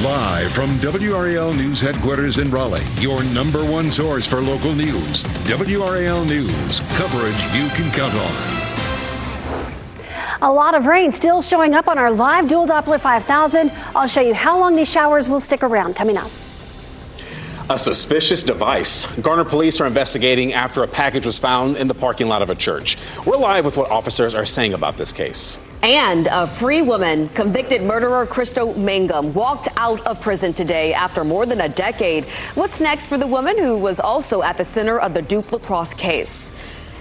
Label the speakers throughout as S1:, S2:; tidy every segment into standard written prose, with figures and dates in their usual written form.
S1: Live from WRAL News Headquarters in Raleigh, your number one source for local news. WRAL News, coverage you can count on.
S2: A lot of rain still showing up on our live dual Doppler 5000. I'll show you how long these showers will stick around coming up.
S3: A suspicious device. Garner police are investigating after a package was found in the parking lot of a church. We're live with what officers are saying about this case.
S4: And a free woman, convicted murderer Crystal Mangum, walked out of prison today after more than a decade. What's next for the woman who was also at the center of the Duke lacrosse case?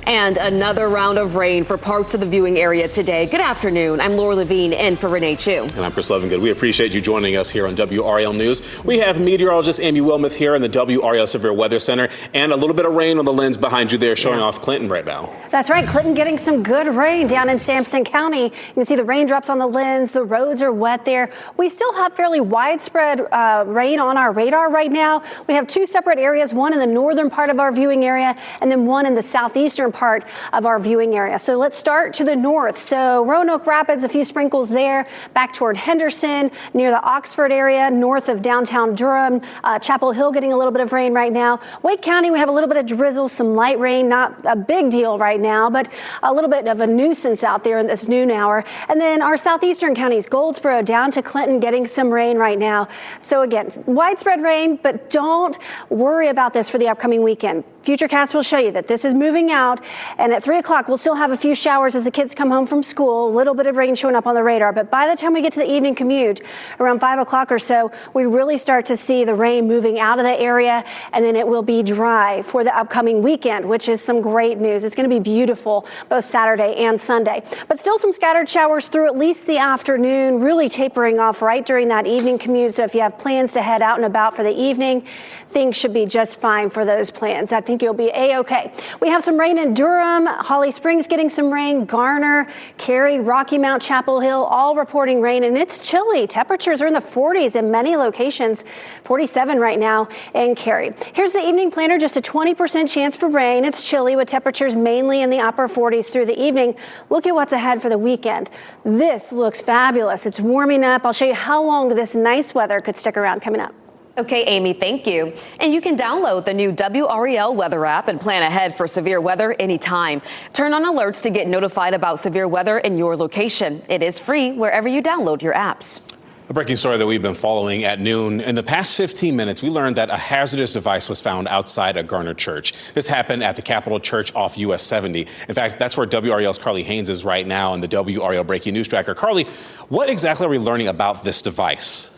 S4: And another round of rain for parts of the viewing area today. Good afternoon. I'm Laura Levine in for Renee Chu.
S3: And I'm Chris Levingood. We appreciate you joining us here on WRAL News. We have meteorologist Amy Wilmoth here in the WRAL Severe Weather Center, and a little bit of rain on the lens behind you there showing off Clinton right now.
S2: That's right. Clinton getting some good rain down in Sampson County. You can see the raindrops on the lens. The roads are wet there. We still have fairly widespread rain on our radar right now. We have two separate areas, one in the northern part of our viewing area and then one in the southeastern part of our viewing area. So let's start to the north. So Roanoke Rapids, a few sprinkles there, back toward Henderson, near the Oxford area, north of downtown Durham, Chapel Hill getting a little bit of rain right now. Wake County, we have a little bit of drizzle, some light rain, not a big deal right now, but a little bit of a nuisance out there in this noon hour. And then our southeastern counties, Goldsboro down to Clinton, getting some rain right now. So again, widespread rain, but don't worry about this for the upcoming weekend. Futurecast will show you that this is moving out, and at 3 o'clock we'll still have a few showers as the kids come home from school, a little bit of rain showing up on the radar. But by the time we get to the evening commute, around 5 o'clock or so, we really start to see the rain moving out of the area, and then it will be dry for the upcoming weekend, which is some great news. It's going to be beautiful both Saturday and Sunday. But still some scattered showers through at least the afternoon, really tapering off right during that evening commute. So if you have plans to head out and about for the evening, things should be just fine for those plans. I think you'll be A-OK. We have some rain in Durham, Holly Springs getting some rain, Garner, Cary, Rocky Mount, Chapel Hill, all reporting rain, and it's chilly. Temperatures are in the 40s in many locations, 47 right now in Cary. Here's the evening planner, just a 20% chance for rain. It's chilly with temperatures mainly in the upper 40s through the evening. Look at what's ahead for the weekend. This looks fabulous. It's warming up. I'll show you how long this nice weather could stick around coming up.
S4: Okay, Amy, thank you. And you can download the new WRAL weather app and plan ahead for severe weather anytime. Turn on alerts to get notified about severe weather in your location. It is free wherever you download your apps.
S3: A breaking story that we've been following at noon. In the past 15 minutes, we learned that a hazardous device was found outside a Garner church. This happened at the Capitol Church off US 70. In fact, that's where WRAL's Carly Haynes is right now in the WRAL Breaking News Tracker. Carly, what exactly are we learning about this device?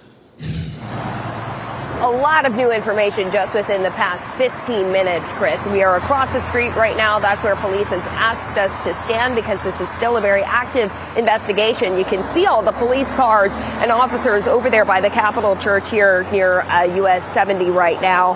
S5: A lot of new information just within the past 15 minutes, Chris. We are across the street right now. That's where police has asked us to stand because this is still a very active investigation. You can see all the police cars and officers over there by the Capitol Church here near US 70 right now.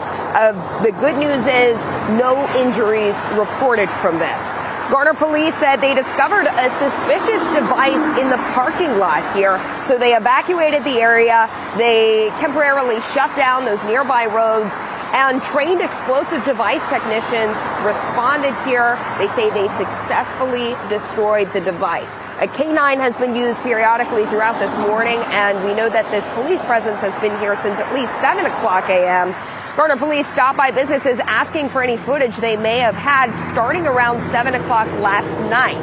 S5: The good news is no injuries reported from this. Garner police said they discovered a suspicious device in the parking lot here, so they evacuated the area. They temporarily shut down those nearby roads, and trained explosive device technicians responded here. They say they successfully destroyed the device. A K-9 has been used periodically throughout this morning, and we know that this police presence has been here since at least 7 o'clock a.m. Garner police stopped by businesses asking for any footage they may have had starting around 7 o'clock last night.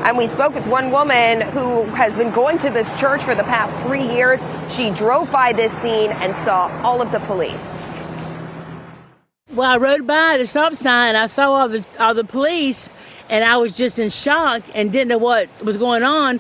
S5: And we spoke with one woman who has been going to this church for the past 3 years. She drove by this scene and saw all of the police.
S6: Well, I rode by the stop sign. I saw all the police, and I was just in shock and didn't know what was going on.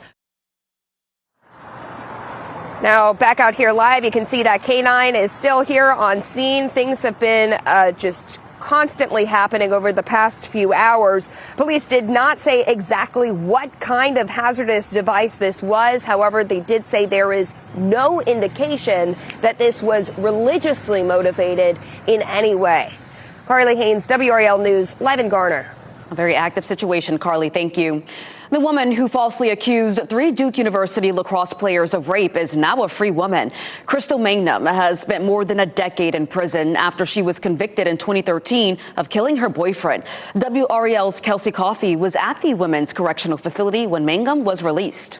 S5: Now, back out here live, you can see that K-9 is still here on scene. Things have been just constantly happening over the past few hours. Police did not say exactly what kind of hazardous device this was. However, they did say there is no indication that this was religiously motivated in any way. Carly Haynes, WRAL News, live in Garner.
S4: A very active situation, Carly. Thank you. The woman who falsely accused 3 Duke University lacrosse players of rape is now a free woman. Crystal Mangum has spent more than a decade in prison after she was convicted in 2013 of killing her boyfriend. WRAL's Kelsey Coffey was at the women's correctional facility when Mangum was released.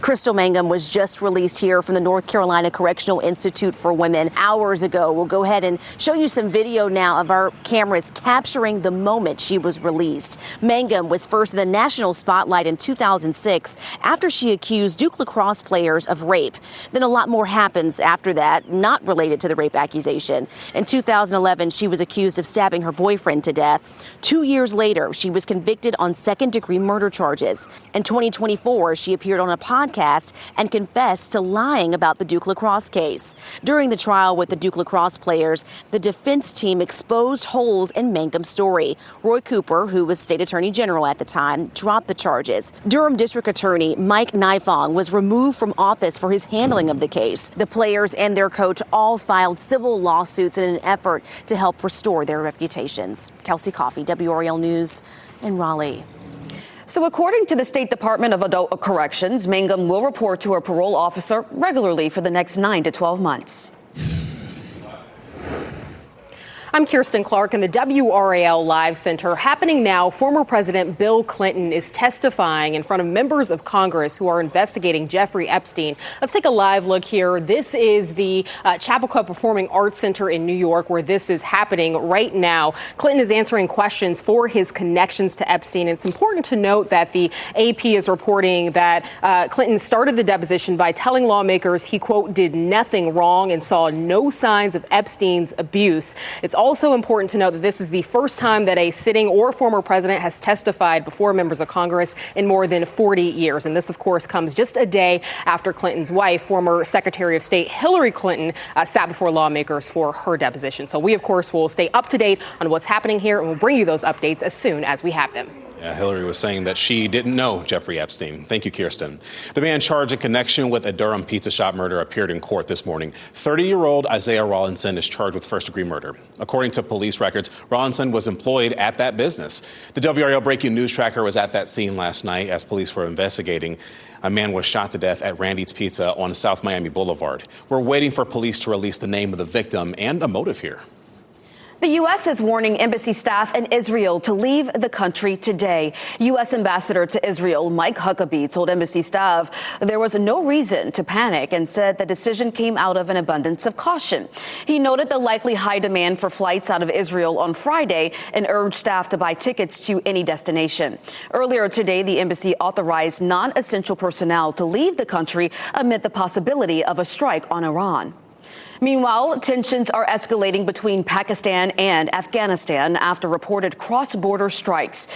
S7: Crystal Mangum was just released here from the North Carolina Correctional Institute for Women hours ago. We'll go ahead and show you some video now of our cameras capturing the moment she was released. Mangum was first in the national spotlight in 2006 after she accused Duke lacrosse players of rape. Then a lot more happens after that, not related to the rape accusation. In 2011, she was accused of stabbing her boyfriend to death. 2 years later, she was convicted on second-degree murder charges. In 2024, she appeared on a podcast and confessed to lying about the Duke lacrosse case. During the trial with the Duke lacrosse players, the defense team exposed holes in Mangum's story. Roy Cooper, who was state attorney general at the time, dropped the charges. Durham District Attorney Mike Nifong was removed from office for his handling of the case. The players and their coach all filed civil lawsuits in an effort to help restore their reputations. Kelsey Coffey, WRAL News in Raleigh.
S4: So according to the State Department of Adult Corrections, Mangum will report to her parole officer regularly for the next 9 to 12 months.
S8: I'm Kirsten Clark in the WRAL Live Center. Happening now, former President Bill Clinton is testifying in front of members of Congress who are investigating Jeffrey Epstein. Let's take a live look here. This is the Chappaqua Performing Arts Center in New York, where this is happening right now. Clinton is answering questions for his connections to Epstein. It's important to note that the AP is reporting that Clinton started the deposition by telling lawmakers he, quote, did nothing wrong and saw no signs of Epstein's abuse. It's also important to note that this is the first time that a sitting or former president has testified before members of Congress in more than 40 years. And this, of course, comes just a day after Clinton's wife, former Secretary of State Hillary Clinton, sat before lawmakers for her deposition. So we, of course, will stay up to date on what's happening here, and we'll bring you those updates as soon as we have them.
S3: Hillary was saying that she didn't know Jeffrey Epstein. Thank you, Kirsten. The man charged in connection with a Durham pizza shop murder appeared in court this morning. 30-year-old Isaiah Rawlinson is charged with first-degree murder. According to police records, Rawlinson was employed at that business. The WRAL Breaking News Tracker was at that scene last night as police were investigating. A man was shot to death at Randy's Pizza on South Miami Boulevard. We're waiting for police to release the name of the victim and a motive here.
S4: The U.S. is warning embassy staff in Israel to leave the country today. U.S. Ambassador to Israel Mike Huckabee told embassy staff there was no reason to panic and said the decision came out of an abundance of caution. He noted the likely high demand for flights out of Israel on Friday and urged staff to buy tickets to any destination. Earlier today, the embassy authorized non-essential personnel to leave the country amid the possibility of a strike on Iran. Meanwhile, tensions are escalating between Pakistan and Afghanistan after reported cross-border strikes.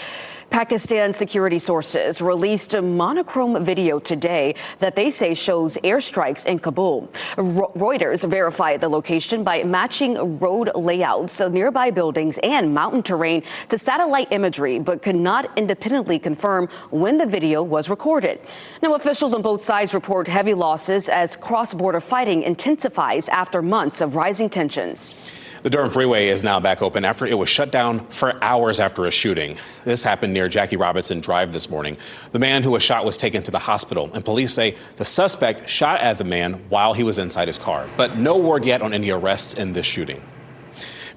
S4: Pakistan security sources released a monochrome video today that they say shows airstrikes in Kabul. Reuters verified the location by matching road layouts of nearby buildings and mountain terrain to satellite imagery, but could not independently confirm when the video was recorded. Now, officials on both sides report heavy losses as cross-border fighting intensifies after months of rising tensions.
S3: The Durham Freeway is now back open after it was shut down for hours after a shooting. This happened near Jackie Robinson Drive this morning. The man who was shot was taken to the hospital, and police say the suspect shot at the man while he was inside his car. But no word yet on any arrests in this shooting.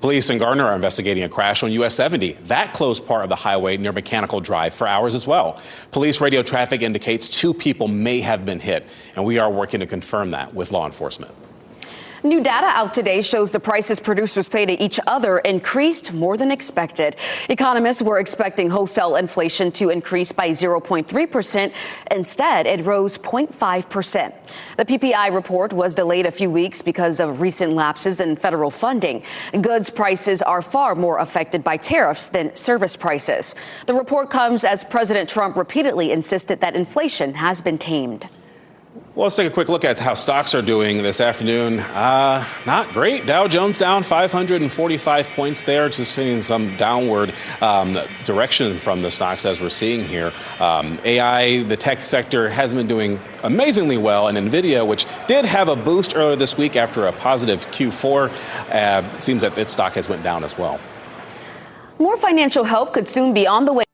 S3: Police in Gardner are investigating a crash on US 70. That closed part of the highway near Mechanical Drive for hours as well. Police radio traffic indicates 2 people may have been hit, and we are working to confirm that with law enforcement.
S4: New data out today shows the prices producers pay to each other increased more than expected. Economists were expecting wholesale inflation to increase by 0.3%. Instead, it rose 0.5%. The PPI report was delayed a few weeks because of recent lapses in federal funding. Goods prices are far more affected by tariffs than service prices. The report comes as President Trump repeatedly insisted that inflation has been tamed.
S3: Well, let's take a quick look at how stocks are doing this afternoon. Not great. Dow Jones down 545 points there, just seeing some downward direction from the stocks as we're seeing here. AI, the tech sector, hasn't been doing amazingly well, and NVIDIA, which did have a boost earlier this week after a positive Q4, seems that its stock has went down as well.
S4: More financial help could soon be on the way.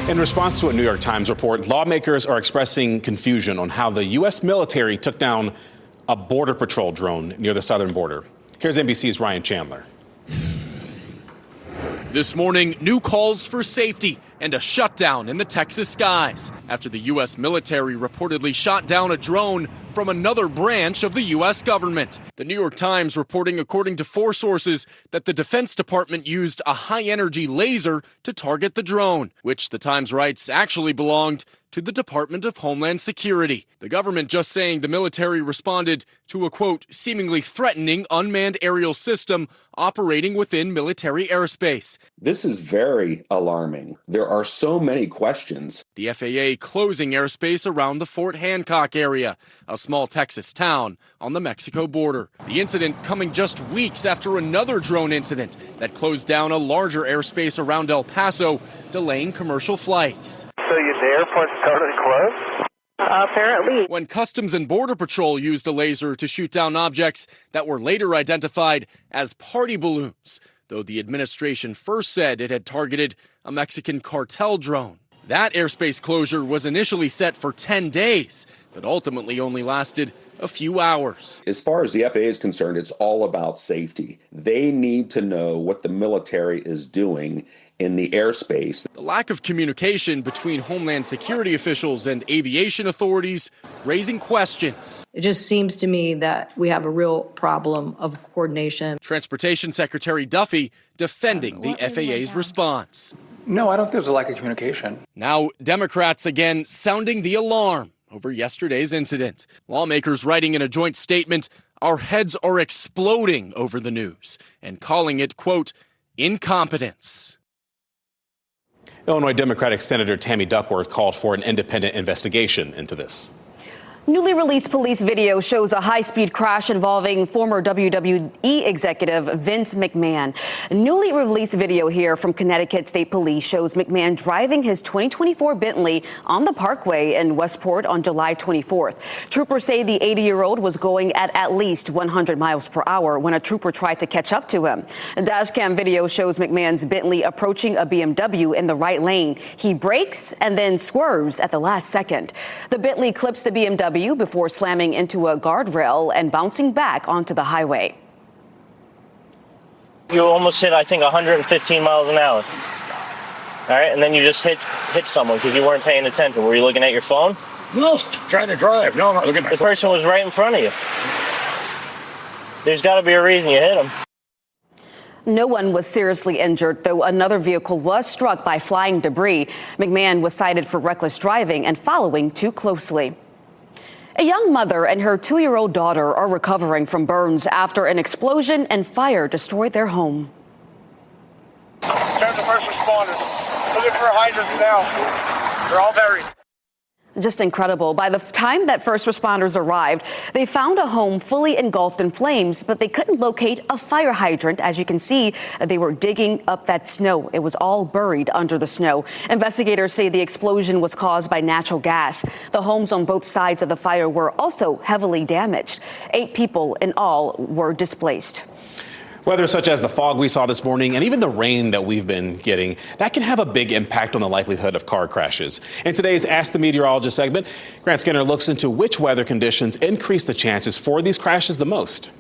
S3: In response to a New York Times report, lawmakers are expressing confusion on how the U.S. military took down a Border Patrol drone near the southern border. Here's NBC's Ryan Chandler.
S9: This morning, new calls for safety and a shutdown in the Texas skies after the U.S. military reportedly shot down a drone from another branch of the U.S. government. The New York Times reporting, according to 4 sources, that the Defense Department used a high-energy laser to target the drone, which the Times writes actually belonged to the Department of Homeland Security. The government just saying the military responded to a, quote, seemingly threatening unmanned aerial system operating within military airspace.
S10: This is very alarming. There are so many questions.
S9: The FAA closing airspace around the Fort Hancock area, a small Texas town on the Mexico border. The incident coming just weeks after another drone incident that closed down a larger airspace around El Paso, delaying commercial flights.
S11: So the airport's totally closed? Apparently.
S9: When Customs and Border Patrol used a laser to shoot down objects that were later identified as party balloons, though the administration first said it had targeted a Mexican cartel drone. That airspace closure was initially set for 10 days, but ultimately only lasted a few hours.
S10: As far as the FAA is concerned, it's all about safety. They need to know what the military is doing in the airspace.
S9: The lack of communication between Homeland Security officials and aviation authorities raising questions.
S12: It just seems to me that we have a real problem of coordination.
S9: Transportation Secretary Duffy defending the FAA's response.
S13: No, I don't think there's a lack of communication.
S9: Now, Democrats again sounding the alarm over yesterday's incident. Lawmakers writing in a joint statement, "Our heads are exploding over the news," and calling it, quote, incompetence.
S3: Illinois Democratic Senator Tammy Duckworth called for an independent investigation into this.
S4: Newly released police video shows a high-speed crash involving former WWE executive Vince McMahon. Newly released video here from Connecticut State Police shows McMahon driving his 2024 Bentley on the Parkway in Westport on July 24th. Troopers say the 80-year-old was going at least 100 miles per hour when a trooper tried to catch up to him. A dashcam video shows McMahon's Bentley approaching a BMW in the right lane. He brakes and then swerves at the last second. The Bentley clips the BMW before slamming into a guardrail and bouncing back onto the highway.
S11: You almost hit, I think, 115 miles an hour. All right, and then you just hit someone because you weren't paying attention. Were you looking at your phone?
S14: No, trying to drive. No, I'm not looking at my phone.
S11: The person was right in front of you. There's got to be a reason you hit him.
S4: No one was seriously injured, though another vehicle was struck by flying debris. McMahon was cited for reckless driving and following too closely. A young mother and her 2-year-old daughter are recovering from burns after an explosion and fire destroyed their home.
S15: Turn to first responders. Looking for hydrants now. They're all buried.
S4: Just incredible. By the time that first responders arrived, they found a home fully engulfed in flames, but they couldn't locate a fire hydrant. As you can see, they were digging up that snow. It was all buried under the snow. Investigators say the explosion was caused by natural gas. The homes on both sides of the fire were also heavily damaged. 8 people in all were displaced.
S3: Weather such as the fog we saw this morning and even the rain that we've been getting, that can have a big impact on the likelihood of car crashes. In today's Ask the Meteorologist segment, Grant Skinner looks into which weather conditions increase the chances for these crashes the most.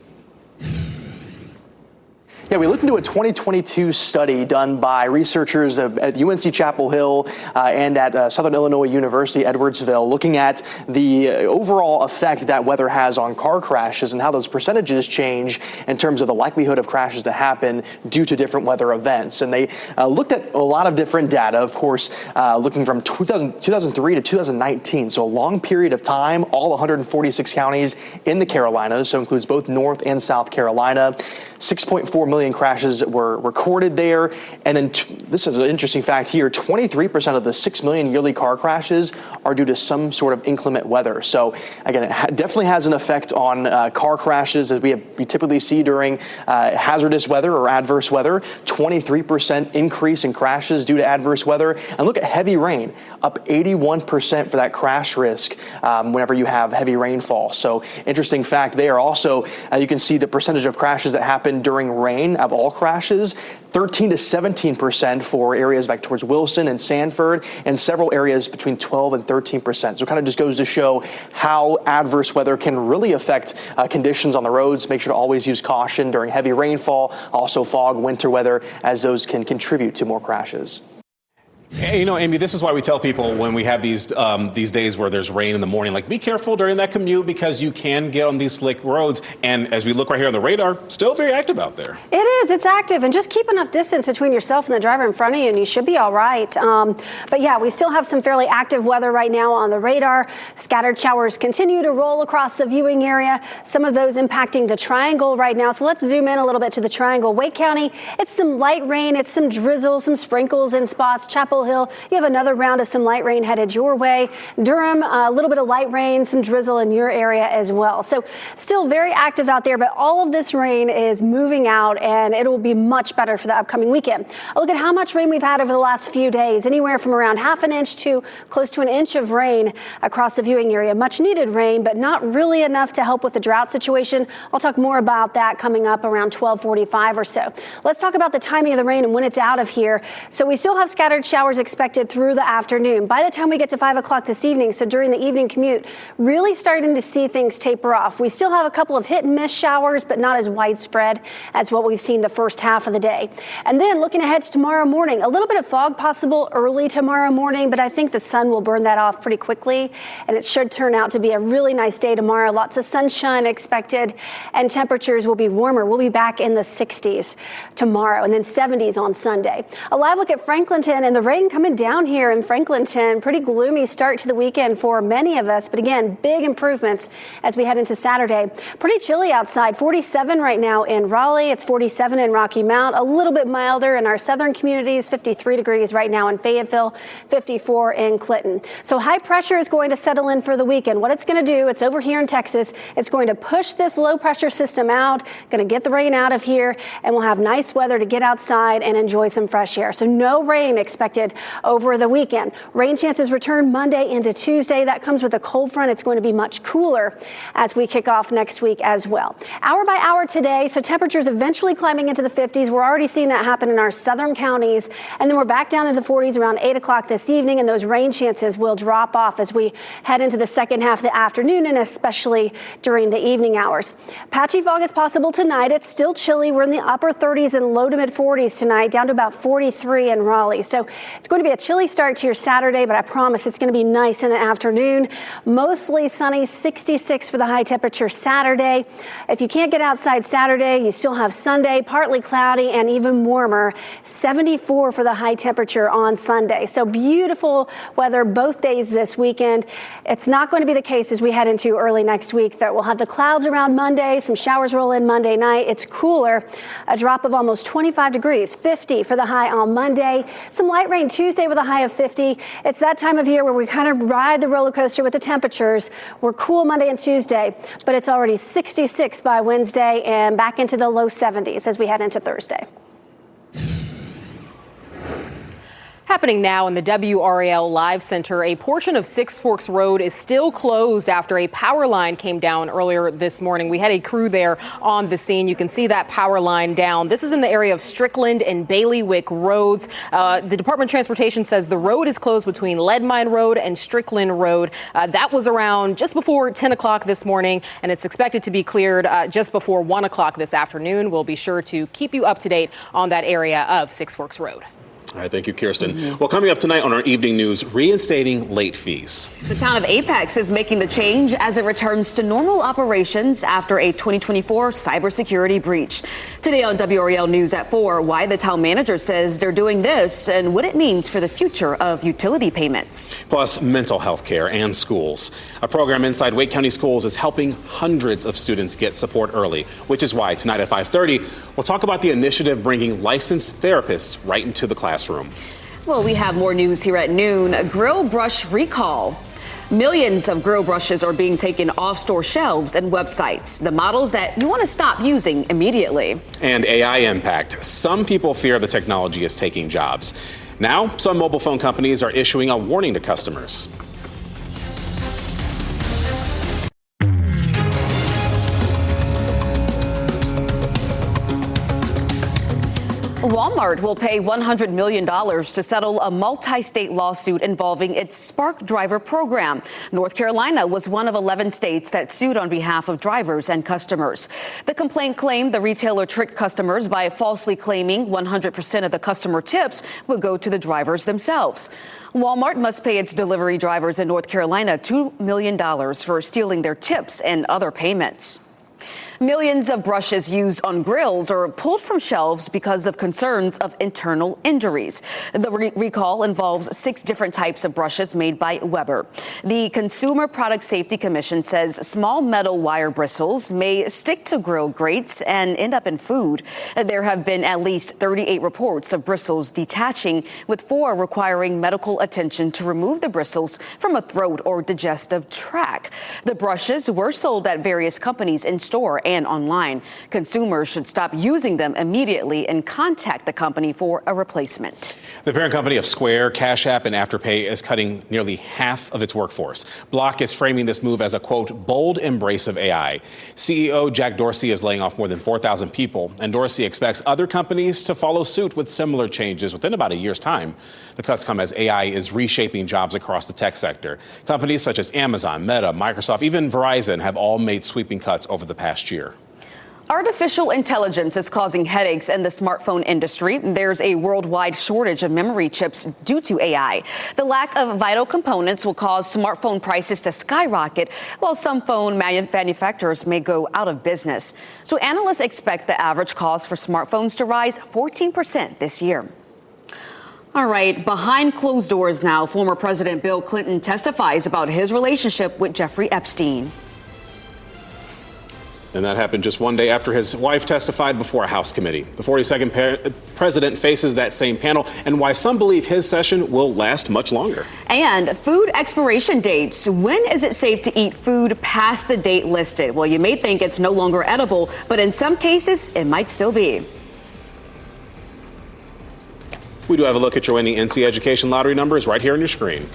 S16: Yeah, we looked into a 2022 study done by researchers at UNC Chapel Hill and at Southern Illinois University, Edwardsville, looking at the overall effect that weather has on car crashes and how those percentages change in terms of the likelihood of crashes to happen due to different weather events. And they looked at a lot of different data, of course, looking from 2003 to 2019. So a long period of time, all 146 counties in the Carolinas, so includes both North and South Carolina. 6.4 million crashes were recorded there. And then this is an interesting fact here. 23% of the 6 million yearly car crashes are due to some sort of inclement weather. So again, it definitely has an effect on car crashes as we typically see during hazardous weather or adverse weather. 23% increase in crashes due to adverse weather. And look at heavy rain, up 81% for that crash risk whenever you have heavy rainfall. So interesting fact there. Also, you can see the percentage of crashes that happen during rain median of all crashes, 13 to 17% for areas back towards Wilson and Sanford, and several areas between 12 and 13%. So it kind of just goes to show how adverse weather can really affect conditions on the roads. Make sure to always use caution during heavy rainfall, also fog, winter weather, as those can contribute to more crashes.
S3: You know, Amy, this is why we tell people when we have these days where there's rain in the morning, like be careful during that commute because you can get on these slick roads. And as we look right here on the radar, still very active out there.
S2: It is. It's active. And just keep enough distance between yourself and the driver in front of you and you should be all right. But yeah, we still have some fairly active weather right now on the radar. Scattered showers continue to roll across the viewing area. Some of those impacting the triangle right now. So let's zoom in a little bit to the triangle. Wake County, it's some light rain. It's some drizzle, some sprinkles in spots. Chapel Hill, you have another round of some light rain headed your way. Durham, a little bit of light rain, some drizzle in your area as well. So still very active out there, but all of this rain is moving out and it will be much better for the upcoming weekend. A look at how much rain we've had over the last few days, anywhere from around half an inch to close to an inch of rain across the viewing area. Much needed rain, but not really enough to help with the drought situation. I'll talk more about that coming up around 12:45 or so. Let's talk about the timing of the rain and when it's out of here. So we still have scattered showers expected through the afternoon. By the time we get to 5 o'clock this evening, so during the evening commute, really starting to see things taper off. We still have a couple of hit and miss showers, but not as widespread as what we've seen the first half of the day. And then looking ahead to tomorrow morning, a little bit of fog possible early tomorrow morning, but I think the sun will burn that off pretty quickly. And it should turn out to be a really nice day tomorrow. Lots of sunshine expected and temperatures will be warmer. We'll be back in the 60s tomorrow and then 70s on Sunday. A live look at Franklinton and the rain coming down here in Franklinton. Pretty gloomy start to the weekend for many of us, but again, big improvements as we head into Saturday. Pretty chilly outside, 47 right now in Raleigh. It's 47 in Rocky Mount, a little bit milder in our southern communities, 53 degrees right now in Fayetteville, 54 in Clinton. So high pressure is going to settle in for the weekend. What it's going to do, it's over here in Texas, it's going to push this low pressure system out, going to get the rain out of here, and we'll have nice weather to get outside and enjoy some fresh air. So no rain expected over the weekend. Rain chances return Monday into Tuesday. That comes with a cold front. It's going to be much cooler as we kick off next week as well. Hour by hour today, so temperatures eventually climbing into the 50s. We're already seeing that happen in our southern counties. And then we're back down into the 40s around 8 o'clock this evening, and those rain chances will drop off as we head into the second half of the afternoon and especially during the evening hours. Patchy fog is possible tonight. It's still chilly. We're in the upper 30s and low to mid 40s tonight, down to about 43 in Raleigh. So it's going to be a chilly start to your Saturday, but I promise it's going to be nice in the afternoon. Mostly sunny, 66 for the high temperature Saturday. If you can't get outside Saturday, you still have Sunday, partly cloudy and even warmer, 74 for the high temperature on Sunday. So beautiful weather both days this weekend. It's not going to be the case as we head into early next week that we'll have the clouds around Monday, some showers roll in Monday night. It's cooler, a drop of almost 25 degrees, 50 for the high on Monday. Some light rain Tuesday with a high of 50. It's that time of year where we kind of ride the roller coaster with the temperatures. We're cool Monday and Tuesday, but it's already 66 by Wednesday and back into the low 70s as we head into Thursday.
S8: Happening now in the WRAL Live Center, a portion of Six Forks Road is still closed after a power line came down earlier this morning. We had a crew there on the scene. You can see that power line down. This is in the area of Strickland and Baileywick Roads. The Department of Transportation says the road is closed between Lead Mine Road and Strickland Road. That was around just before 10 o'clock this morning, and it's expected to be cleared just before 1 o'clock this afternoon. We'll be sure to keep you up to date on that area of Six Forks Road.
S3: All right, thank you, Kirsten. Well, coming up tonight on our evening news, reinstating late fees.
S4: The town of Apex is making the change as it returns to normal operations after a 2024 cybersecurity breach. Today on WRAL News at 4, why the town manager says they're doing this and what it means for the future of utility payments.
S3: Plus, mental health care and schools. A program inside Wake County Schools is helping hundreds of students get support early, which is why tonight at 5:30, we'll talk about the initiative bringing licensed therapists right into the classroom.
S4: Well, we have more news here at noon. A grill brush recall. Millions of grill brushes are being taken off store shelves and websites, the models that you want to stop using immediately.
S3: And AI impact. Some people fear the technology is taking jobs. Now, some mobile phone companies are issuing a warning to customers.
S4: Walmart will pay $100 million to settle a multi-state lawsuit involving its Spark driver program. North Carolina was one of 11 states that sued on behalf of drivers and customers. The complaint claimed the retailer tricked customers by falsely claiming 100% of the customer tips would go to the drivers themselves. Walmart must pay its delivery drivers in North Carolina $2 million for stealing their tips and other payments. Millions of brushes used on grills are pulled from shelves because of concerns of internal injuries. The recall involves 6 different types of brushes made by Weber. The Consumer Product Safety Commission says small metal wire bristles may stick to grill grates and end up in food. There have been at least 38 reports of bristles detaching, with 4 requiring medical attention to remove the bristles from a throat or digestive tract. The brushes were sold at various companies in store and online. Consumers should stop using them immediately and contact the company for a replacement.
S3: The parent company of Square, Cash App, and Afterpay is cutting nearly half of its workforce. Block is framing this move as a, quote, bold embrace of AI. CEO Jack Dorsey is laying off more than 4,000 people, and Dorsey expects other companies to follow suit with similar changes within about a year's time. The cuts come as AI is reshaping jobs across the tech sector. Companies such as Amazon, Meta, Microsoft, even Verizon have all made sweeping cuts over the past year.
S4: Artificial intelligence is causing headaches in the smartphone industry. There's a worldwide shortage of memory chips due to AI. The lack of vital components will cause smartphone prices to skyrocket, while some phone manufacturers may go out of business. So analysts expect the average cost for smartphones to rise 14% this year. All right, behind closed doors now, former President Bill Clinton testifies about his relationship with Jeffrey Epstein.
S3: And that happened just one day after his wife testified before a House committee. The 42nd president faces that same panel, and why some believe his session will last much longer.
S4: And food expiration dates. When is it safe to eat food past the date listed? Well, you may think it's no longer edible, but in some cases, it might still be.
S3: We do have a look at your winning NC Education lottery numbers right here on your screen.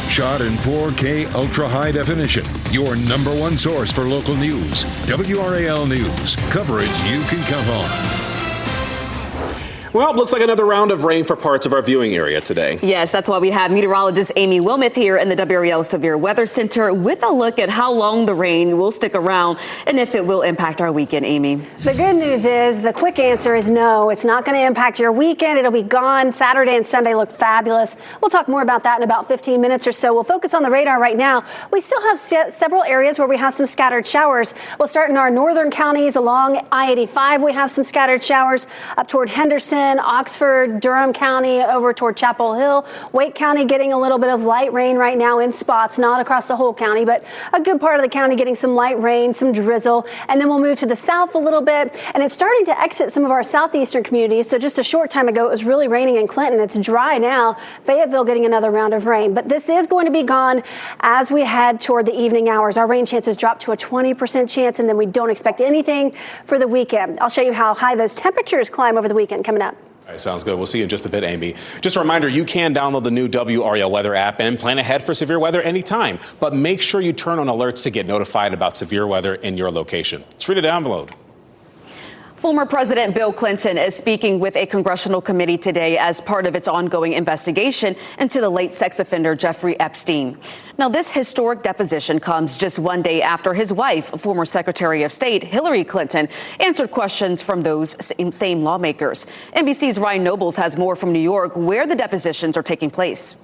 S1: Shot in 4K ultra high definition. Your number one source for local news. WRAL News. Coverage you can count on.
S3: Well, it looks like another round of rain for parts of our viewing area today.
S4: Yes, that's why we have meteorologist Amy Wilmoth here in the WRAL Severe Weather Center with a look at how long the rain will stick around and if it will impact our weekend, Amy.
S2: The good news is the quick answer is no. It's not going to impact your weekend. It'll be gone. Saturday and Sunday look fabulous. We'll talk more about that in about 15 minutes or so. We'll focus on the radar right now. We still have several areas where we have some scattered showers. We'll start in our northern counties along I-85. We have some scattered showers up toward Henderson, Oxford, Durham County, over toward Chapel Hill. Wake County getting a little bit of light rain right now in spots, not across the whole county, but a good part of the county getting some light rain, some drizzle. And then we'll move to the south a little bit. And it's starting to exit some of our southeastern communities. So just a short time ago, it was really raining in Clinton. It's dry now. Fayetteville getting another round of rain. But this is going to be gone as we head toward the evening hours. Our rain chances drop to a 20% chance, and then we don't expect anything for the weekend. I'll show you how high those temperatures climb over the weekend coming up.
S3: All right, sounds good. We'll see you in just a bit, Amy. Just a reminder, you can download the new WRAL weather app and plan ahead for severe weather anytime. But make sure you turn on alerts to get notified about severe weather in your location. It's free to download.
S4: Former President Bill Clinton is speaking with a congressional committee today as part of its ongoing investigation into the late sex offender Jeffrey Epstein. Now, this historic deposition comes just one day after his wife, former Secretary of State Hillary Clinton, answered questions from those same lawmakers. NBC's Ryan Nobles has more from New York, where the depositions are taking place.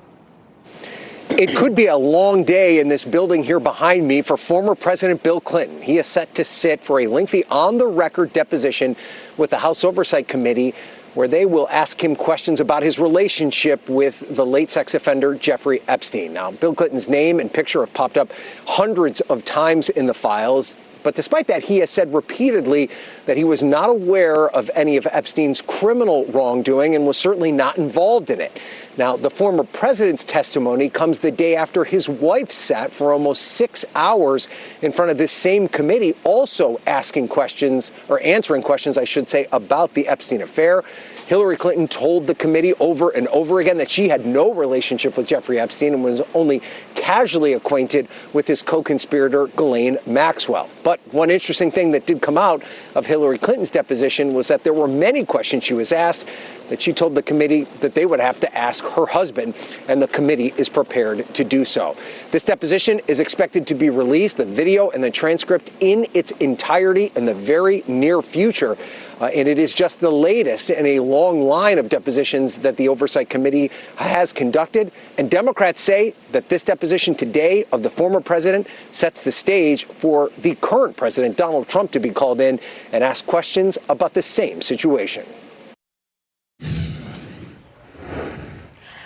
S17: It could be a long day in this building here behind me for former President Bill Clinton. He is set to sit for a lengthy on-the-record deposition with the House Oversight Committee, where they will ask him questions about his relationship with the late sex offender Jeffrey Epstein. Now, Bill Clinton's name and picture have popped up hundreds of times in the files. But despite that, he has said repeatedly that he was not aware of any of Epstein's criminal wrongdoing and was certainly not involved in it. Now, the former president's testimony comes the day after his wife sat for almost 6 hours in front of this same committee, also asking questions, or answering questions, I should say, about the Epstein affair. Hillary Clinton told the committee over and over again that she had no relationship with Jeffrey Epstein and was only casually acquainted with his co-conspirator, Ghislaine Maxwell. But But one interesting thing that did come out of Hillary Clinton's deposition was that there were many questions she was asked that she told the committee that they would have to ask her husband, and the committee is prepared to do so. This deposition is expected to be released, the video and the transcript in its entirety in the very near future. And it is just the latest in a long line of depositions that the Oversight Committee has conducted. And Democrats say that this deposition today of the former president sets the stage for the current president, Donald Trump, to be called in and ask questions about the same situation.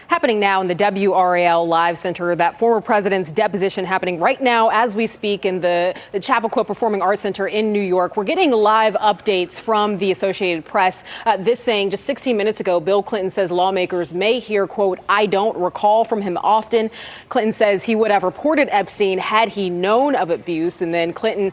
S8: Happening now in the WRAL Live Center, that former president's deposition happening right now as we speak in the Chappaqua Performing Arts Center in New York. We're getting live updates from the Associated Press. This saying just 16 minutes ago, Bill Clinton says lawmakers may hear, quote, "I don't recall" from him often. Clinton says he would have reported Epstein had he known of abuse. And then Clinton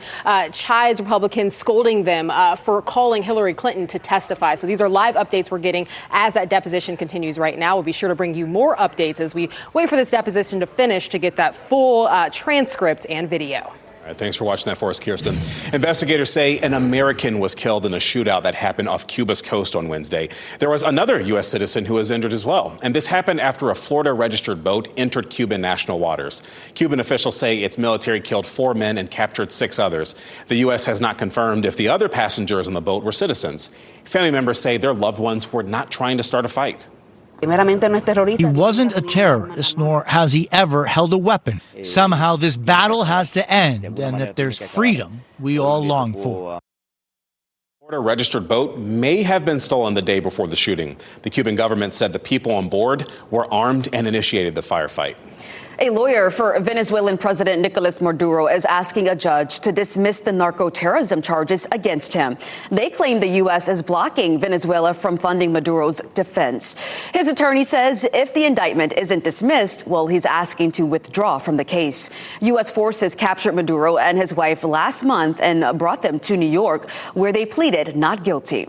S8: chides Republicans, scolding them for calling Hillary Clinton to testify. So these are live updates we're getting as that deposition continues right now. We'll be sure to bring you more updates as we wait for this deposition to finish to get that full transcript and video.
S3: All right, thanks for watching that for us, Kirsten. Investigators say an American was killed in a shootout that happened off Cuba's coast on Wednesday. There was another U.S. citizen who was injured as well. And this happened after a Florida-registered boat entered Cuban national waters. Cuban officials say its military killed 4 men and captured 6 others. The U.S. has not confirmed if the other passengers on the boat were citizens. Family members say their loved ones were not trying to start a fight.
S18: He wasn't a terrorist, nor has he ever held a weapon. Somehow this battle has to end, and that there's freedom we all long for.
S3: A registered boat may have been stolen the day before the shooting. The Cuban government said the people on board were armed and initiated the firefight.
S4: A lawyer for Venezuelan President Nicolas Maduro is asking a judge to dismiss the narco-terrorism charges against him. They claim the U.S. is blocking Venezuela from funding Maduro's defense. His attorney says if the indictment isn't dismissed, well, he's asking to withdraw from the case. U.S. forces captured Maduro and his wife last month and brought them to New York, where they pleaded not guilty.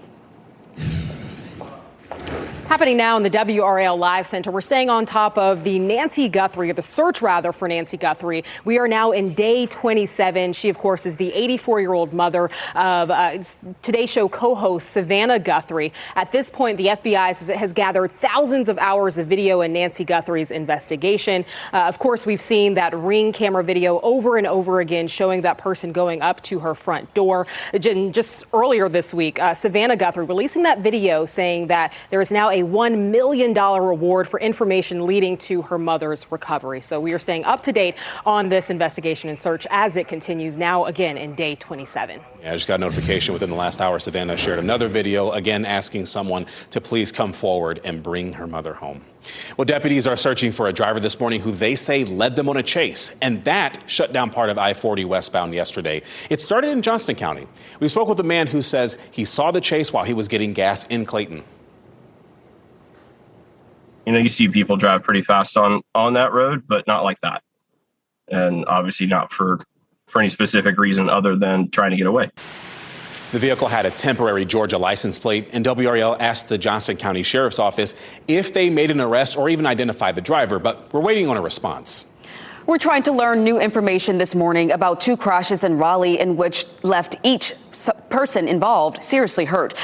S8: Happening now in the WRAL Live Center, we're staying on top of the Nancy Guthrie, or the search rather for Nancy Guthrie. We are now in day 27. She, of course, is the 84-year-old mother of Today Show co-host Savannah Guthrie. At this point, the FBI says it has gathered thousands of hours of video in Nancy Guthrie's investigation. Of course, we've seen that Ring camera video over and over again showing that person going up to her front door. Just earlier this week, Savannah Guthrie releasing that video saying that there is now a $1 million reward for information leading to her mother's recovery. So we are staying up to date on this investigation and search as it continues now again in day 27.
S3: Yeah, I just got a notification within the last hour. Savannah shared another video, again asking someone to please come forward and bring her mother home. Well, deputies are searching for a driver this morning who they say led them on a chase, and that shut down part of I-40 westbound yesterday. It started in Johnston County. We spoke with a man who says he saw the chase while he was getting gas in Clayton.
S19: You know, you see people drive pretty fast on that road, but not like that. And obviously not for any specific reason other than trying to get away.
S3: The vehicle had a temporary Georgia license plate, and WRAL asked the Johnston County Sheriff's Office if they made an arrest or even identified the driver, but we're waiting on a response.
S4: We're trying to learn new information this morning about 2 crashes in Raleigh in which left each person involved seriously hurt.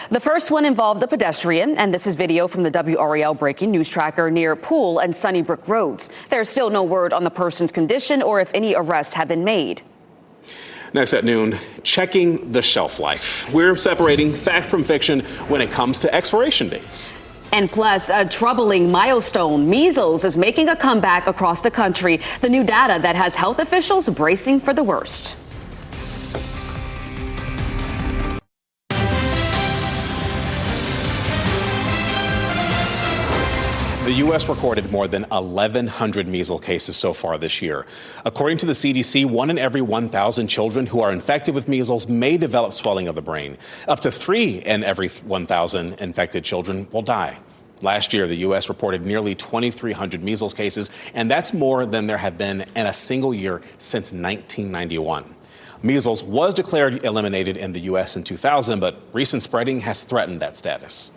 S4: The first one involved a pedestrian, and this is video from the WRAL breaking news tracker near Poole and Sunnybrook Roads. There's still no word on the person's condition or if any arrests have been made.
S3: Next at noon, checking the shelf life. We're separating fact from fiction when it comes to expiration dates.
S4: And plus, a troubling milestone. Measles is making a comeback across the country. The new data that has health officials bracing for the worst.
S3: The U.S. recorded more than 1,100 measles cases so far this year. According to the CDC, 1 in every 1,000 children who are infected with measles may develop swelling of the brain. Up to 3 in every 1,000 infected children will die. Last year, the U.S. reported nearly 2,300 measles cases, and that's more than there have been in a single year since 1991. Measles was declared eliminated in the U.S. in 2000, but recent spreading has threatened that status.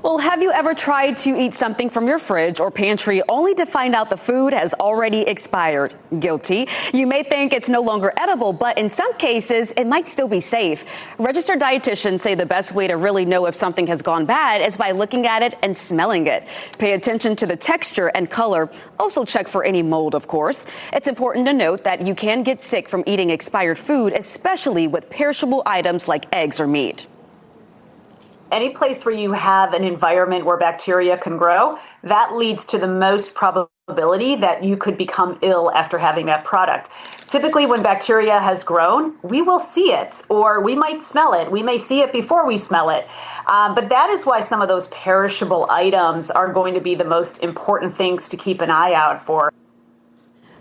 S4: Well, have you ever tried to eat something from your fridge or pantry only to find out the food has already expired? Guilty. You may think it's no longer edible, but in some cases, it might still be safe. Registered dietitians say the best way to really know if something has gone bad is by looking at it and smelling it. Pay attention to the texture and color. Also check for any mold, of course. It's important to note that you can get sick from eating expired food, especially with perishable items like eggs or meat.
S20: Any place where you have an environment where bacteria can grow, that leads to the most probability that you could become ill after having that product. Typically, when bacteria has grown, we will see it, or we might smell it. We may see it before we smell it. But that is why some of those perishable items are going to be the most important things to keep an eye out for.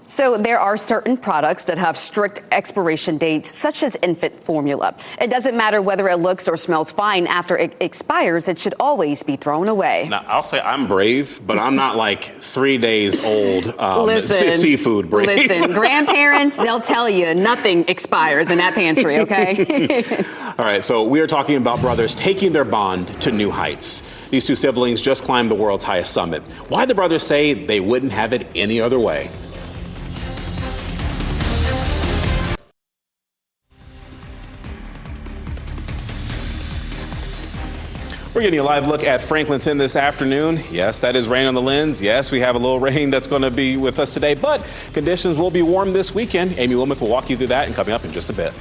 S4: So there are certain products that have strict expiration dates, such as infant formula. It doesn't matter whether it looks or smells fine after it expires. It should always be thrown away.
S3: Now, I'll say I'm brave, but I'm not like 3 days old seafood brave.
S4: Listen, grandparents, they'll tell you nothing expires in that pantry, okay?
S3: All right, so we are talking about brothers taking their bond to new heights. These two siblings just climbed the world's highest summit. Why the brothers say they wouldn't have it any other way. We're getting a live look at Franklinton this afternoon. Yes, that is rain on the lens. Yes, we have a little rain that's going to be with us today, but conditions will be warm this weekend. Amy Wilmoth will walk you through that and coming up in just a bit.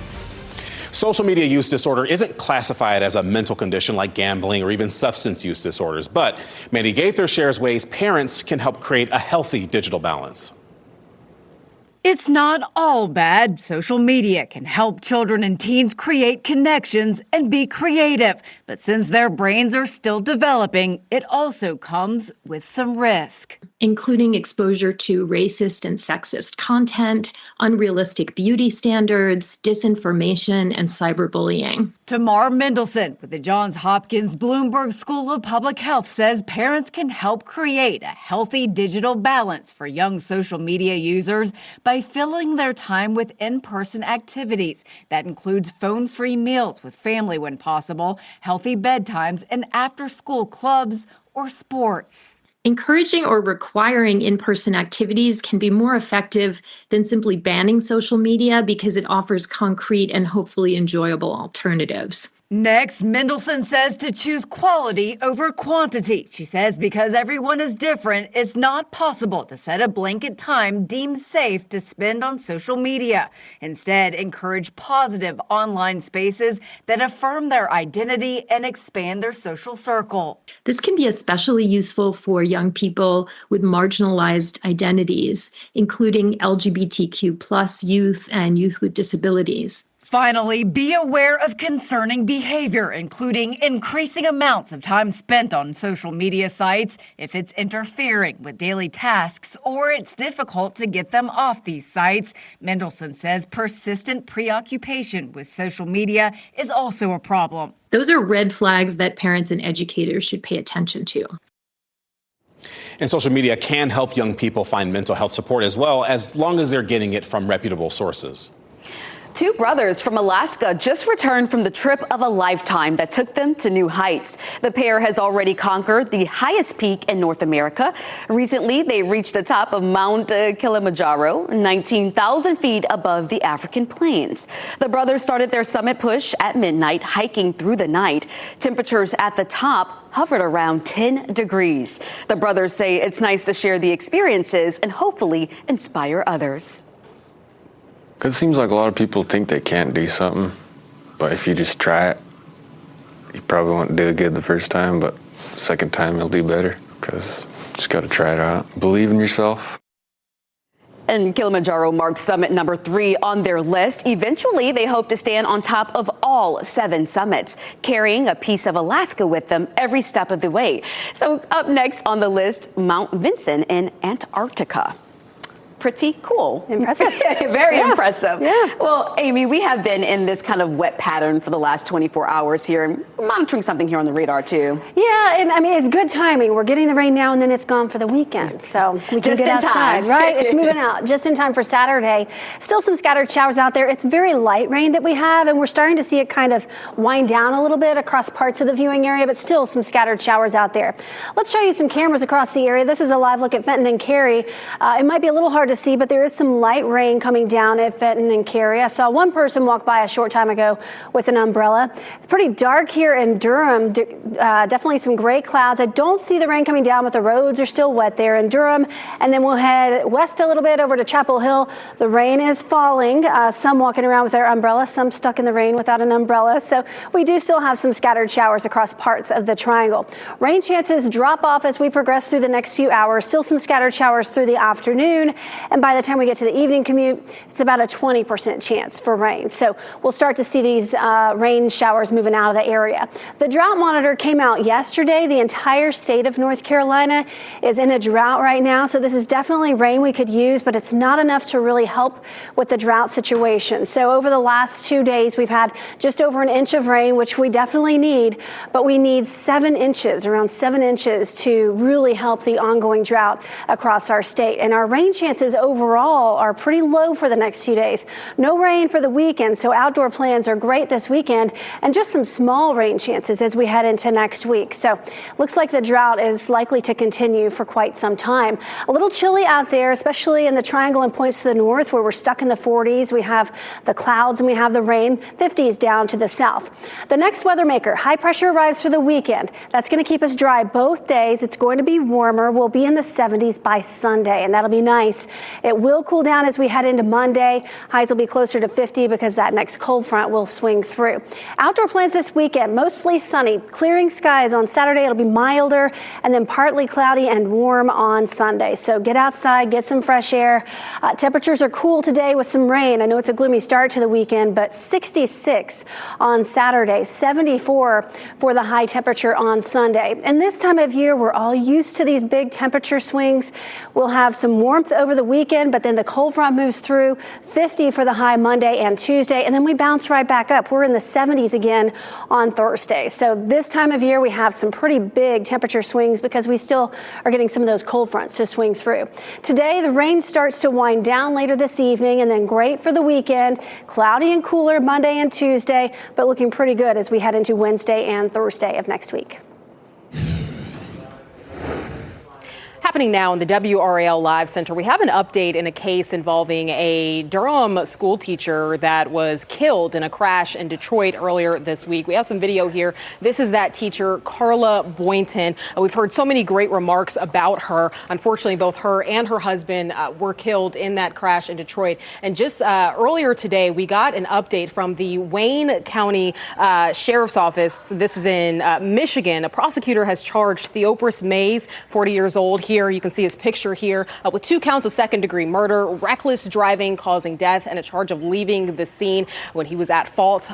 S3: Social media use disorder isn't classified as a mental condition like gambling or even substance use disorders, but Mandy Gaither shares ways parents can help create a healthy digital balance.
S21: It's not all bad. Social media can help children and teens create connections and be creative. But since their brains are still developing, it also comes with some risk,
S22: including exposure to racist and sexist content, unrealistic beauty standards, disinformation, and cyberbullying.
S21: Tamar Mendelson with the Johns Hopkins Bloomberg School of Public Health says parents can help create a healthy digital balance for young social media users by filling their time with in-person activities. That includes phone-free meals with family when possible, healthy bedtimes, and after-school clubs or sports.
S22: Encouraging or requiring in-person activities can be more effective than simply banning social media because it offers concrete and hopefully enjoyable alternatives.
S21: Next, Mendelson says to choose quality over quantity. She says because everyone is different, it's not possible to set a blanket time deemed safe to spend on social media. Instead, encourage positive online spaces that affirm their identity and expand their social circle.
S22: This can be especially useful for young people with marginalized identities, including LGBTQ+ youth and youth with disabilities.
S21: Finally, be aware of concerning behavior, including increasing amounts of time spent on social media sites if it's interfering with daily tasks or it's difficult to get them off these sites. Mendelson says persistent preoccupation with social media is also a problem.
S22: Those are red flags that parents and educators should pay attention to.
S3: And social media can help young people find mental health support as long as they're getting it from reputable sources.
S4: Two brothers from Alaska just returned from the trip of a lifetime that took them to new heights. The pair has already conquered the highest peak in North America. Recently, they reached the top of Mount Kilimanjaro, 19,000 feet above the African plains. The brothers started their summit push at midnight, hiking through the night. Temperatures at the top hovered around 10 degrees. The brothers say it's nice to share the experiences and hopefully inspire others.
S23: Because it seems like a lot of people think they can't do something, but if you just try it, you probably won't do good the first time, but second time you'll do better because you just got to try it out. Believe in yourself.
S4: And Kilimanjaro marks summit number 3 on their list. Eventually, they hope to stand on top of all 7 summits, carrying a piece of Alaska with them every step of the way. So up next on the list, Mount Vinson in Antarctica. pretty cool.
S2: Impressive.
S4: Very impressive.
S2: Yeah.
S4: Well, Amy, we have been in this kind of wet pattern for the last 24 hours here and monitoring something here on the radar too.
S2: Yeah, and I mean, it's good timing. We're getting the rain now and then it's gone for the weekend. So we can
S4: Just
S2: get
S4: in
S2: outside,
S4: time.
S2: right? It's moving out just in time for Saturday. Still some scattered showers out there. It's very light rain that we have, and we're starting to see it kind of wind down a little bit across parts of the viewing area, but still some scattered showers out there. Let's show you some cameras across the area. This is a live look at Fenton and Cary. It might be a little hard to see, but there is some light rain coming down at Fenton and Cary. I saw one person walk by a short time ago with an umbrella. It's pretty dark here in Durham. Definitely some gray clouds. I don't see the rain coming down, but the roads are still wet there in Durham. And then we'll head west a little bit over to Chapel Hill. The rain is falling. Some walking around with their umbrella, some stuck in the rain without an umbrella. So we do still have some scattered showers across parts of the triangle. Rain chances drop off as we progress through the next few hours. Still some scattered showers through the afternoon. And by the time we get to the evening commute, it's about a 20% chance for rain. So we'll start to see these rain showers moving out of the area. The drought monitor came out yesterday. The entire state of North Carolina is in a drought right now. So this is definitely rain we could use, but it's not enough to really help with the drought situation. So over the last 2 days, we've had just over an inch of rain, which we definitely need, but we need 7 inches, around 7 inches to really help the ongoing drought across our state. And our rain chances overall are pretty low for the next few days. No rain for the weekend, so outdoor plans are great this weekend, and just some small rain chances as we head into next week. So looks like the drought is likely to continue for quite some time. A little chilly out there, especially in the triangle and points to the north where we're stuck in the 40s. We have the clouds and we have the rain, 50s down to the south. The next weather maker, high pressure arrives for the weekend. That's going to keep us dry both days. It's going to be warmer. We'll be in the 70s by Sunday, and that'll be nice. It will cool down as we head into Monday. Highs will be closer to 50 because that next cold front will swing through. Outdoor plans this weekend, mostly sunny, clearing skies on Saturday. It'll be milder and then partly cloudy and warm on Sunday. So get outside, get some fresh air. Temperatures are cool today with some rain. I know it's a gloomy start to the weekend, but 66 on Saturday, 74 for the high temperature on Sunday. And this time of year, we're all used to these big temperature swings. We'll have some warmth over the weekend, but then the cold front moves through, 50 for the high Monday and Tuesday, and then we bounce right back up. We're in the 70s again on Thursday. So this time of year, we have some pretty big temperature swings because we still are getting some of those cold fronts to swing through. Today, the rain starts to wind down later this evening, and then great for the weekend. Cloudy and cooler Monday and Tuesday, but looking pretty good as we head into Wednesday and Thursday of next week.
S8: Happening now in the WRAL Live Center, we have an update in a case involving a Durham school teacher that was killed in a crash in Detroit earlier this week. We have some video here. This is that teacher, Carla Boynton. We've heard so many great remarks about her. Unfortunately, both her and her husband were killed in that crash in Detroit. And just earlier today, we got an update from the Wayne County Sheriff's Office. This is in Michigan. A prosecutor has charged Theophilus Mays, 40 years old. Here you can see his picture here with 2 counts of second-degree murder, reckless driving causing death, and a charge of leaving the scene when he was at fault.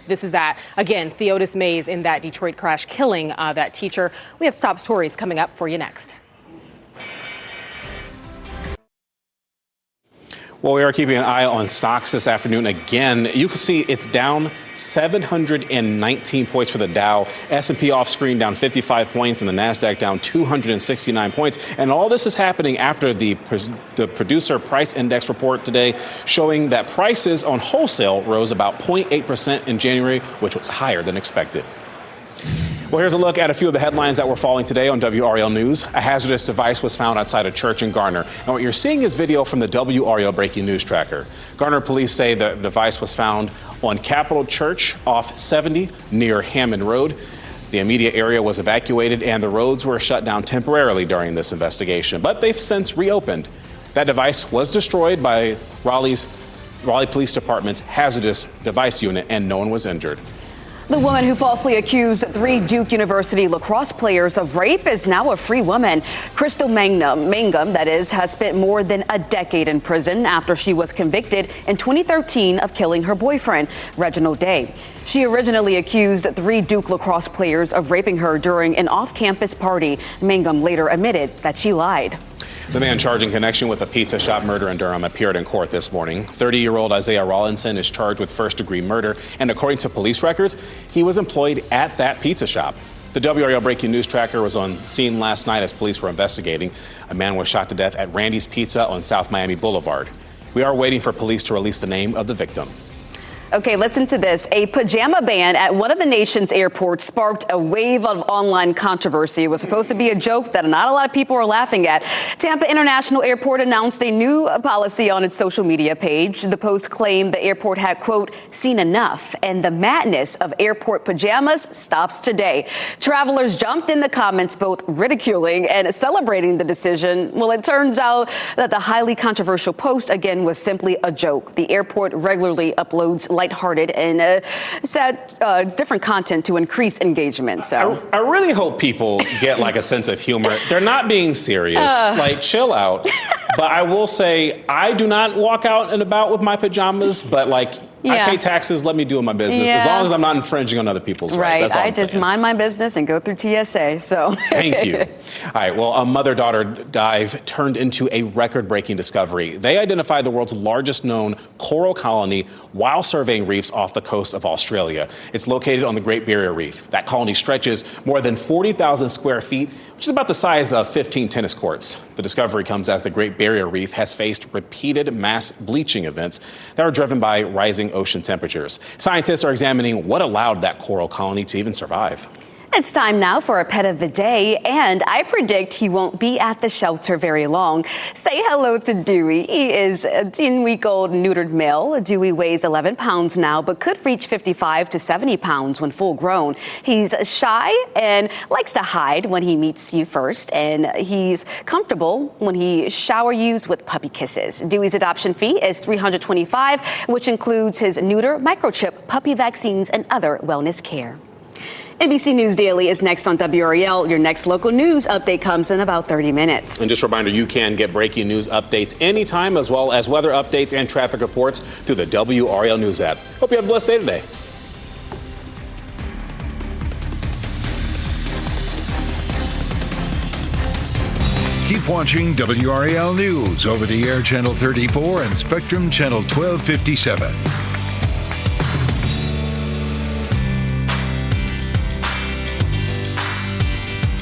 S8: This is that, again, Theophilus Mays in that Detroit crash killing that teacher. We have top stories coming up for you next.
S3: Well, we are keeping an eye on stocks this afternoon. Again, you can see it's down 719 points for the Dow. S&P off screen down 55 points and the NASDAQ down 269 points. And all this is happening after the producer price index report today showing that prices on wholesale rose about 0.8% in January, which was higher than expected. Well, here's a look at a few of the headlines that were falling today on WRAL News. A hazardous device was found outside a church in Garner. And what you're seeing is video from the WRAL Breaking News Tracker. Garner police say the device was found on Capitol Church off 70 near Hammond Road. The immediate area was evacuated and the roads were shut down temporarily during this investigation, but they've since reopened. That device was destroyed by Raleigh Police Department's hazardous device unit and no one was injured.
S4: The woman who falsely accused 3 Duke University lacrosse players of rape is now a free woman. Crystal Mangum, that is, has spent more than a decade in prison after she was convicted in 2013 of killing her boyfriend, Reginald Day. She originally accused 3 Duke lacrosse players of raping her during an off-campus party. Mangum later admitted that she lied.
S3: The man charged in connection with a pizza shop murder in Durham appeared in court this morning. 30-year-old Isaiah Rawlinson is charged with first-degree murder, and according to police records, he was employed at that pizza shop. The WRAL Breaking News Tracker was on scene last night as police were investigating. A man was shot to death at Randy's Pizza on South Miami Boulevard. We are waiting for police to release the name of the victim.
S4: Okay, listen to this. A pajama ban at one of the nation's airports sparked a wave of online controversy. It was supposed to be a joke that not a lot of people were laughing at. Tampa International Airport announced a new policy on its social media page. The post claimed the airport had, quote, seen enough, and the madness of airport pajamas stops today. Travelers jumped in the comments, both ridiculing and celebrating the decision. Well, it turns out that the highly controversial post, again, was simply a joke. The airport regularly uploads lighthearted and different content to increase engagement. So
S3: I really hope people get like a sense of humor. They're not being serious. Like, chill out. But I will say, I do not walk out and about with my pajamas, but like, I pay taxes, let me do my business, as long as I'm not infringing on other people's rights. That's all
S4: I just mind my business and go through TSA, so.
S3: Thank you. All right, well, a mother-daughter dive turned into a record-breaking discovery. They identified the world's largest known coral colony while surveying reefs off the coast of Australia. It's located on the Great Barrier Reef. That colony stretches more than 40,000 square feet, which is about the size of 15 tennis courts. The discovery comes as the Great Barrier Reef has faced repeated mass bleaching events that are driven by rising ocean temperatures. Scientists are examining what allowed that coral colony to even survive.
S4: It's time now for a pet of the day, and I predict he won't be at the shelter very long. Say hello to Dewey. He is a 10-week-old neutered male. Dewey weighs 11 pounds now, but could reach 55 to 70 pounds when full grown. He's shy and likes to hide when he meets you first, and he's comfortable when he showers you with puppy kisses. Dewey's adoption fee is $325, which includes his neuter, microchip, puppy vaccines, and other wellness care. NBC News Daily is next on WRAL. Your next local news update comes in about 30 minutes.
S3: And just a reminder, you can get breaking news updates anytime, as well as weather updates and traffic reports through the WRAL News app. Hope you have a blessed day today.
S1: Keep watching WRAL News over the air Channel 34 and Spectrum Channel 1257.